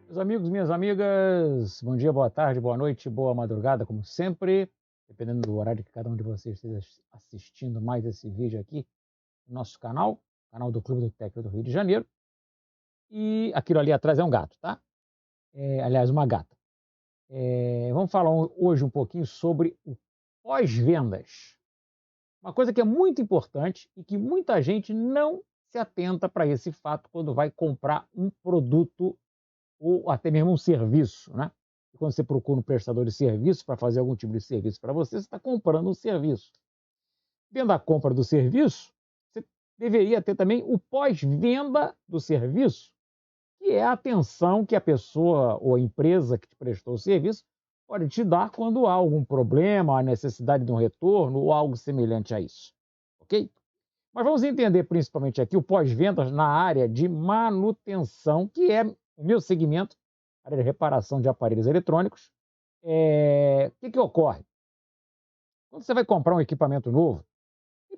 Meus amigos, minhas amigas, bom dia, boa tarde, boa noite, boa madrugada, como sempre, dependendo do horário que cada um de vocês esteja assistindo mais esse vídeo aqui no nosso canal, canal do Clube do Técnico do Rio de Janeiro. E aquilo ali atrás é um gato, tá? Aliás, uma gata. Vamos falar hoje um pouquinho sobre o pós-vendas. Uma coisa que é muito importante e que muita gente não se atenta para esse fato quando vai comprar um produto ou até mesmo um serviço, né? E quando você procura um prestador de serviço para fazer algum tipo de serviço para você, você está comprando um serviço. Dentro da compra do serviço, você deveria ter também o pós-venda do serviço, que é a atenção que a pessoa ou a empresa que te prestou o serviço pode te dar quando há algum problema, a necessidade de um retorno ou algo semelhante a isso, ok? Mas vamos entender principalmente aqui o pós-vendas na área de manutenção, que é o meu segmento, área de reparação de aparelhos eletrônicos. O que ocorre? Quando você vai comprar um equipamento novo,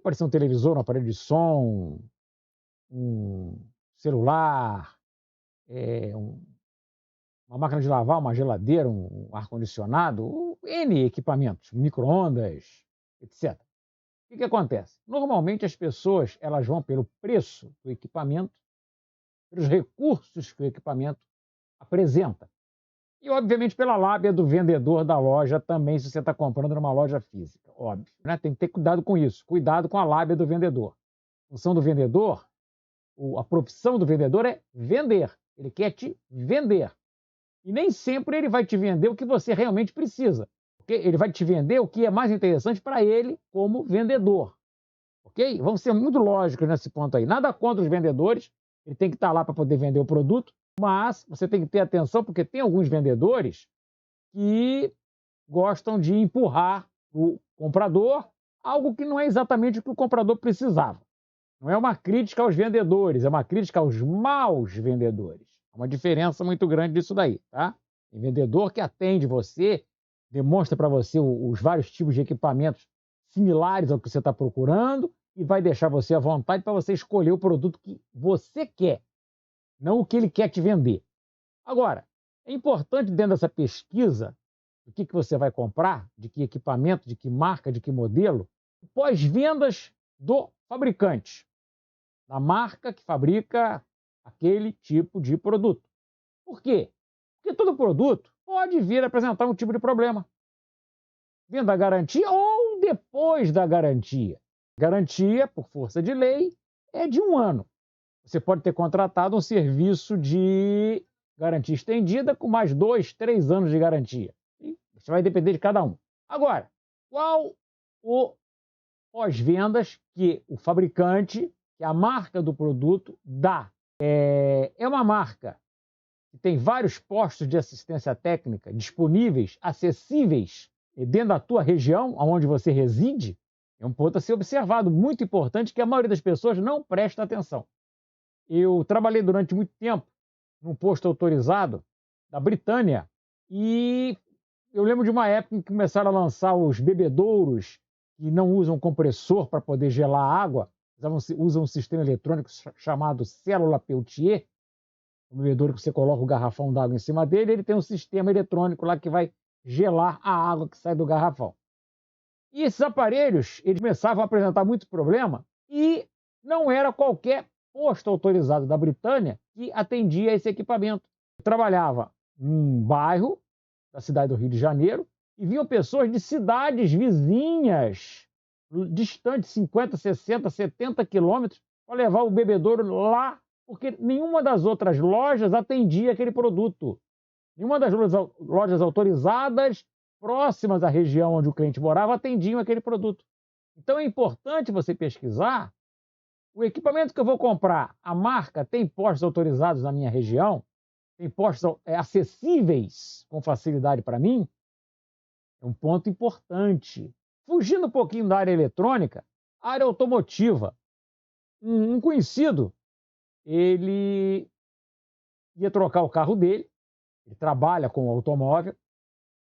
pode ser um televisor, um aparelho de som, um celular, uma máquina de lavar, uma geladeira, um ar-condicionado, N equipamentos, micro-ondas, etc. O que acontece? Normalmente as pessoas elas vão pelo preço do equipamento, pelos recursos que o equipamento apresenta. E, obviamente, pela lábia do vendedor da loja também, se você está comprando numa loja física, óbvio. Né? Tem que ter cuidado com isso, cuidado com a lábia do vendedor. A função do vendedor, a profissão do vendedor é vender. Ele quer te vender. E nem sempre ele vai te vender o que você realmente precisa. Okay? Ele vai te vender o que é mais interessante para ele como vendedor. Ok? Vamos ser muito lógicos nesse ponto aí. Nada contra os vendedores, ele tem que estar lá para poder vender o produto, mas você tem que ter atenção porque tem alguns vendedores que gostam de empurrar o comprador algo que não é exatamente o que o comprador precisava. Não é uma crítica aos vendedores, é uma crítica aos maus vendedores. Há uma diferença muito grande disso daí, tá? Tem vendedor que atende você, demonstra para você os vários tipos de equipamentos similares ao que você está procurando e vai deixar você à vontade para você escolher o produto que você quer, não o que ele quer te vender. Agora, é importante dentro dessa pesquisa do que você vai comprar, de que equipamento, de que marca, de que modelo, pós-vendas do fabricante, da marca que fabrica aquele tipo de produto. Por quê? Porque todo produto pode vir a apresentar um tipo de problema. Vindo da garantia ou depois da garantia. Garantia, por força de lei, é de 1 ano. Você pode ter contratado um serviço de garantia estendida com mais 2, 3 anos de garantia. E isso vai depender de cada um. Agora, qual o pós-vendas que o fabricante, que a marca do produto dá? É uma marca que tem vários postos de assistência técnica disponíveis, acessíveis dentro da tua região, onde você reside. É um ponto a ser observado, muito importante, que a maioria das pessoas não presta atenção. Eu trabalhei durante muito tempo num posto autorizado da Britânia e eu lembro de uma época em que começaram a lançar os bebedouros que não usam compressor para poder gelar a água, usam um sistema eletrônico chamado célula Peltier, um bebedouro que você coloca o garrafão d'água em cima dele, ele tem um sistema eletrônico lá que vai gelar a água que sai do garrafão. E esses aparelhos, eles começavam a apresentar muito problema e não era qualquer posto autorizado da Britânia que atendia esse equipamento. Eu trabalhava num bairro da cidade do Rio de Janeiro e vinham pessoas de cidades vizinhas, distantes 50, 60, 70 quilômetros, para levar o bebedouro lá, porque nenhuma das outras lojas atendia aquele produto. Nenhuma das lojas autorizadas próximas à região onde o cliente morava atendiam aquele produto. Então é importante você pesquisar o equipamento que eu vou comprar, a marca tem postos autorizados na minha região, tem postos acessíveis com facilidade para mim, é um ponto importante. Fugindo um pouquinho da área eletrônica, área automotiva. Um conhecido, ele ia trocar o carro dele, ele trabalha com automóvel,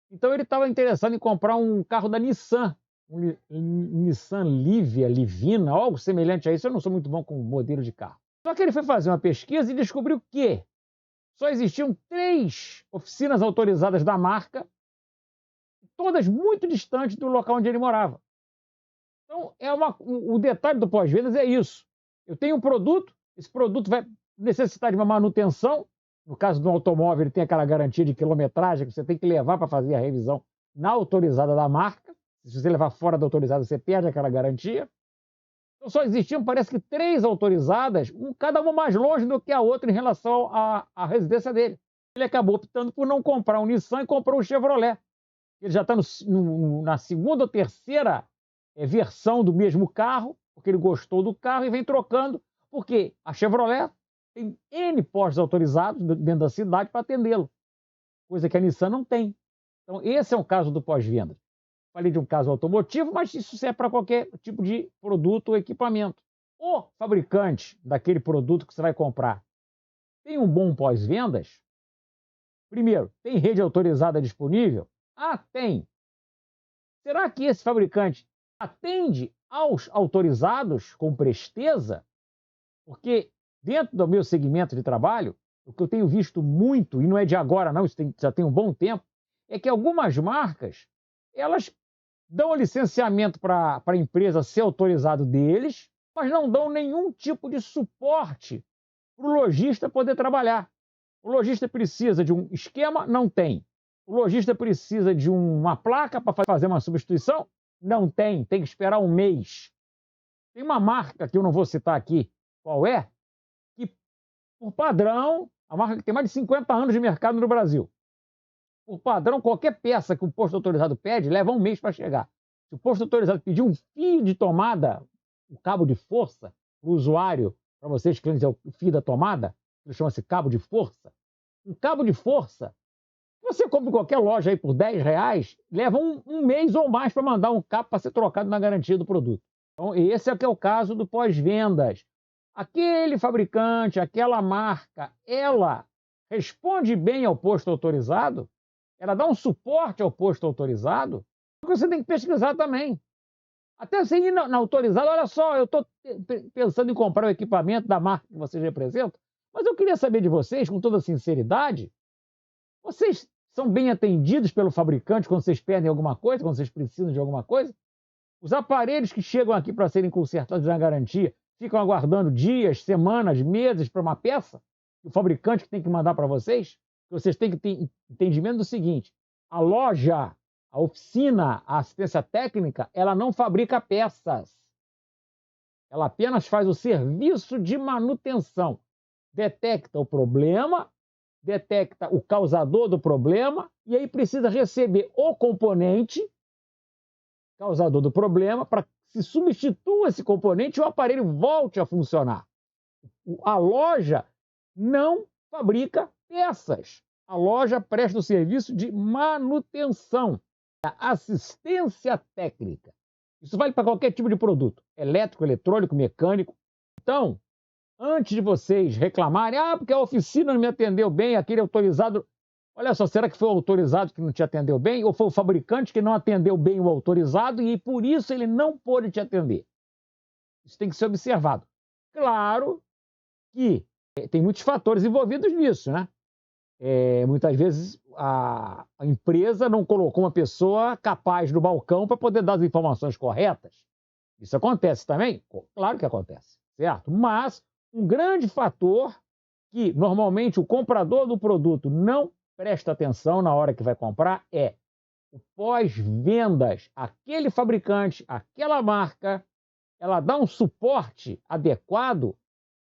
então ele estava interessado em comprar um carro da Nissan, Nissan Livina, algo semelhante a isso. Eu não sou muito bom com modelo de carro. Só que ele foi fazer uma pesquisa e descobriu que só existiam 3 oficinas autorizadas da marca, todas muito distantes do local onde ele morava. Então, o detalhe do pós-vendas é isso. Eu tenho um produto, esse produto vai necessitar de uma manutenção. No caso do automóvel, ele tem aquela garantia de quilometragem que você tem que levar para fazer a revisão na autorizada da marca. Se você levar fora da autorizada, você perde aquela garantia. Então, só existiam, parece que 3 autorizadas, cada uma mais longe do que a outra em relação à residência dele. Ele acabou optando por não comprar um Nissan e comprou um Chevrolet. Ele já está na segunda ou terceira versão do mesmo carro, porque ele gostou do carro e vem trocando, porque a Chevrolet tem N postos autorizados dentro da cidade para atendê-lo, coisa que a Nissan não tem. Então, esse é um caso do pós-venda. Falei de um caso automotivo, mas isso serve para qualquer tipo de produto ou equipamento. O fabricante daquele produto que você vai comprar tem um bom pós-vendas? Primeiro, tem rede autorizada disponível? Ah, tem. Será que esse fabricante atende aos autorizados com presteza? Porque dentro do meu segmento de trabalho, o que eu tenho visto muito, e não é de agora não, isso já tem um bom tempo, é que algumas marcas, elas dão o licenciamento para a empresa ser autorizado deles, mas não dão nenhum tipo de suporte para o lojista poder trabalhar. O lojista precisa de um esquema? Não tem. O lojista precisa de uma placa para fazer uma substituição? Não tem. Tem que esperar um mês. Tem uma marca que eu não vou citar aqui qual é, que por padrão, a marca que tem mais de 50 anos de mercado no Brasil. Por padrão, qualquer peça que o posto autorizado pede, leva um mês para chegar. Se o posto autorizado pedir um fio de tomada, o cabo de força, para o usuário, para vocês clientes, é o fio da tomada, que chama-se cabo de força. Um cabo de força, você compra em qualquer loja aí por R$10, leva um mês ou mais para mandar um cabo para ser trocado na garantia do produto. Então, esse é que é o caso do pós-vendas. Aquele fabricante, aquela marca, ela responde bem ao posto autorizado? Ela dá um suporte ao posto autorizado? Você tem que pesquisar também. Até você ir na autorizada, olha só, eu estou pensando em comprar o equipamento da marca que vocês representam, mas eu queria saber de vocês, com toda sinceridade, vocês são bem atendidos pelo fabricante quando vocês pedem alguma coisa, quando vocês precisam de alguma coisa? Os aparelhos que chegam aqui para serem consertados na garantia ficam aguardando dias, semanas, meses para uma peça? O fabricante que tem que mandar para vocês? Vocês têm que ter entendimento do seguinte: a loja, a oficina, a assistência técnica, ela não fabrica peças. Ela apenas faz o serviço de manutenção. Detecta o problema, detecta o causador do problema e aí precisa receber o componente causador do problema para que se substitua esse componente e o aparelho volte a funcionar. A loja não fabrica peças. A loja presta o serviço de manutenção, assistência técnica. Isso vale para qualquer tipo de produto, elétrico, eletrônico, mecânico. Então, antes de vocês reclamarem, porque a oficina não me atendeu bem, aquele autorizado... Olha só, será que foi o autorizado que não te atendeu bem? Ou foi o fabricante que não atendeu bem o autorizado e por isso ele não pôde te atender? Isso tem que ser observado. Claro que tem muitos fatores envolvidos nisso, né? Muitas vezes a empresa não colocou uma pessoa capaz no balcão para poder dar as informações corretas. Isso acontece também? Claro que acontece, certo? Mas um grande fator que normalmente o comprador do produto não presta atenção na hora que vai comprar é o pós-vendas. Aquele fabricante, aquela marca, ela dá um suporte adequado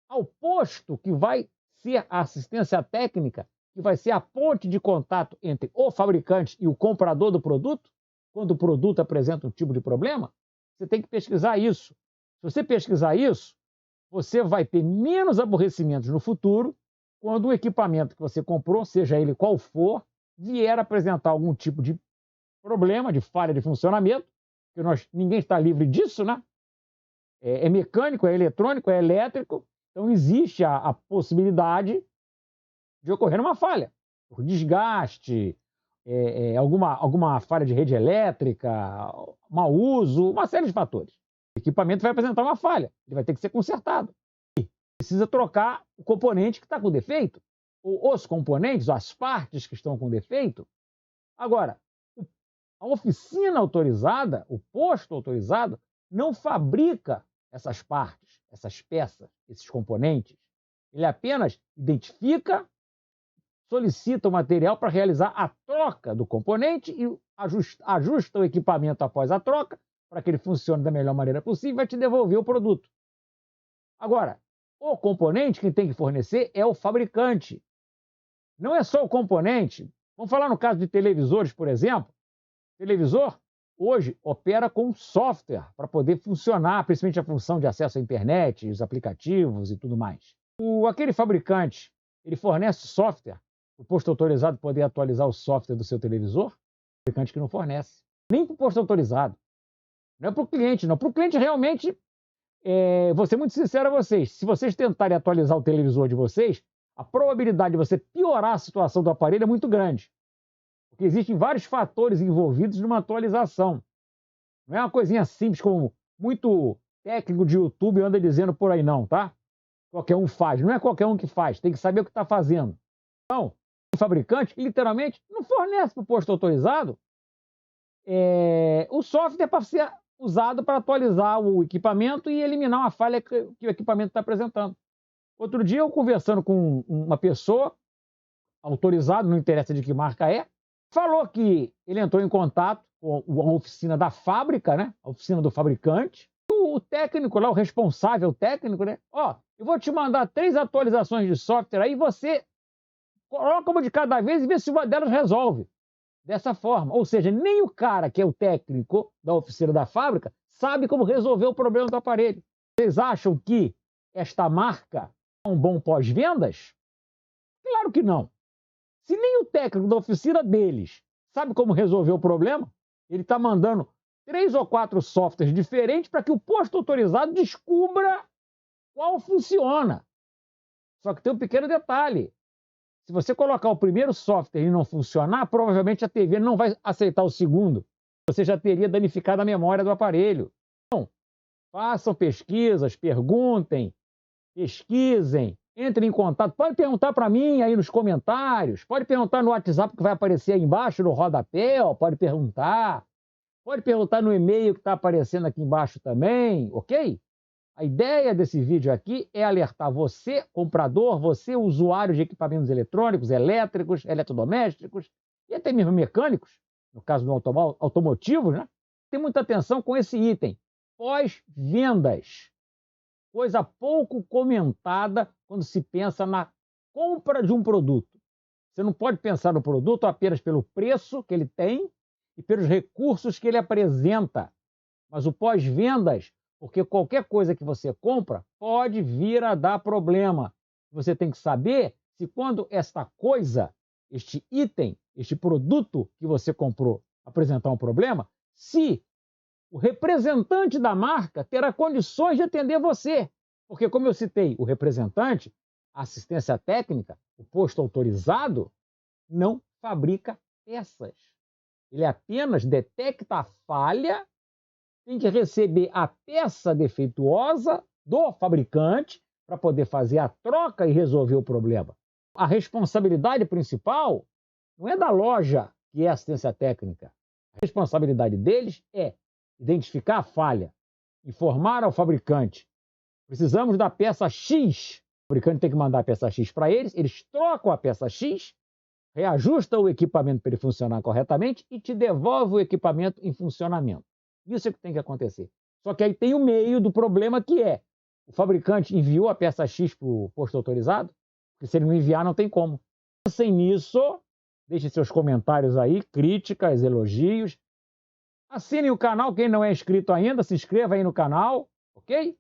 ao posto que vai ser a assistência técnica, que vai ser a ponte de contato entre o fabricante e o comprador do produto, quando o produto apresenta um tipo de problema. Você tem que pesquisar isso. Se você pesquisar isso, você vai ter menos aborrecimentos no futuro quando o equipamento que você comprou, seja ele qual for, vier apresentar algum tipo de problema, de falha de funcionamento, porque ninguém está livre disso, né? É mecânico, é eletrônico, é elétrico, então existe a possibilidade de ocorrer uma falha, por desgaste, alguma falha de rede elétrica, mau uso, uma série de fatores. O equipamento vai apresentar uma falha, ele vai ter que ser consertado. Precisa trocar o componente que está com defeito, ou os componentes, ou as partes que estão com defeito. Agora, a oficina autorizada, o posto autorizado, não fabrica essas partes, essas peças, esses componentes. Ele apenas identifica, solicita o material para realizar a troca do componente e ajusta o equipamento após a troca para que ele funcione da melhor maneira possível e vai te devolver o produto. Agora, o componente que tem que fornecer é o fabricante. Não é só o componente. Vamos falar no caso de televisores, por exemplo. O televisor hoje opera com software para poder funcionar, principalmente a função de acesso à internet, os aplicativos e tudo mais. Aquele fabricante, ele fornece software, o posto autorizado poder atualizar o software do seu televisor? O fabricante que não fornece. Nem para o posto autorizado. Não é para o cliente, não. Para o cliente, realmente, vou ser muito sincero a vocês, se vocês tentarem atualizar o televisor de vocês, a probabilidade de você piorar a situação do aparelho é muito grande. Porque existem vários fatores envolvidos numa atualização. Não é uma coisinha simples como muito técnico de YouTube anda dizendo por aí não, tá? Qualquer um faz. Não é qualquer um que faz, tem que saber o que está fazendo. Então, o fabricante, literalmente, não fornece para o posto autorizado o software para ser usado para atualizar o equipamento e eliminar uma falha que o equipamento está apresentando. Outro dia, eu conversando com uma pessoa, autorizado, não interessa de que marca é, falou que ele entrou em contato com a oficina da fábrica, né? A oficina do fabricante. O técnico lá, o responsável técnico, né? Eu vou te mandar 3 atualizações de software aí, você coloca uma de cada vez e vê se uma delas resolve. Dessa forma. Ou seja, nem o cara que é o técnico da oficina da fábrica sabe como resolver o problema do aparelho. Vocês acham que esta marca é um bom pós-vendas? Claro que não. Se nem o técnico da oficina deles sabe como resolver o problema, ele está mandando 3 ou 4 softwares diferentes para que o posto autorizado descubra qual funciona. Só que tem um pequeno detalhe. Se você colocar o primeiro software e não funcionar, provavelmente a TV não vai aceitar o segundo. Você já teria danificado a memória do aparelho. Então, façam pesquisas, perguntem, pesquisem, entrem em contato. Pode perguntar para mim aí nos comentários, pode perguntar no WhatsApp que vai aparecer aí embaixo no rodapé, pode perguntar no e-mail que está aparecendo aqui embaixo também, ok? A ideia desse vídeo aqui é alertar você, comprador, você, usuário de equipamentos eletrônicos, elétricos, eletrodomésticos e até mesmo mecânicos, no caso do automotivo, né? Tem muita atenção com esse item. Pós-vendas. Coisa pouco comentada quando se pensa na compra de um produto. Você não pode pensar no produto apenas pelo preço que ele tem e pelos recursos que ele apresenta. Mas o pós-vendas, porque qualquer coisa que você compra pode vir a dar problema. Você tem que saber se quando esta coisa, este item, este produto que você comprou apresentar um problema, se o representante da marca terá condições de atender você. Porque, como eu citei, o representante, a assistência técnica, o posto autorizado, não fabrica peças. Ele apenas detecta a falha, tem que receber a peça defeituosa do fabricante para poder fazer a troca e resolver o problema. A responsabilidade principal não é da loja, que é assistência técnica. A responsabilidade deles é identificar a falha, informar ao fabricante. Precisamos da peça X. O fabricante tem que mandar a peça X para eles trocam a peça X, reajustam o equipamento para ele funcionar corretamente e te devolve o equipamento em funcionamento. Isso é o que tem que acontecer. Só que aí tem o meio do problema que é, o fabricante enviou a peça X para o posto autorizado, porque se ele não enviar não tem como. Pensem nisso, deixem seus comentários aí, críticas, elogios. Assinem o canal, quem não é inscrito ainda, se inscreva aí no canal, ok?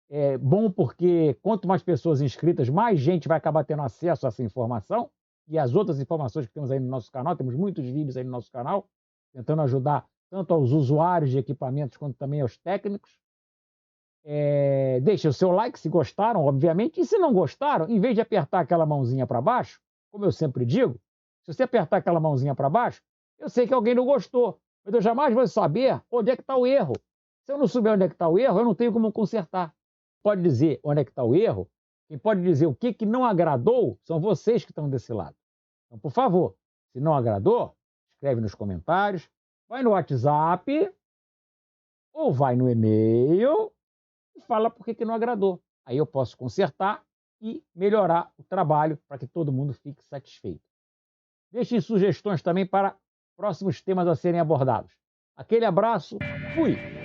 É bom porque quanto mais pessoas inscritas, mais gente vai acabar tendo acesso a essa informação e as outras informações que temos aí no nosso canal. Temos muitos vídeos aí no nosso canal, tentando ajudar tanto aos usuários de equipamentos quanto também aos técnicos. Deixem o seu like se gostaram, obviamente, e se não gostaram, em vez de apertar aquela mãozinha para baixo, como eu sempre digo, Se você apertar aquela mãozinha para baixo, eu sei que alguém não gostou, mas eu jamais vou saber onde é que está o erro. Se eu não souber onde é que está o erro, eu não tenho como consertar. Pode dizer onde é que está o erro, quem pode dizer o que não agradou são vocês que estão desse lado. Então, por favor, se não agradou, escreve nos comentários, vai no WhatsApp ou vai no e-mail e fala por que não agradou. Aí eu posso consertar e melhorar o trabalho para que todo mundo fique satisfeito. Deixem sugestões também para próximos temas a serem abordados. Aquele abraço, fui!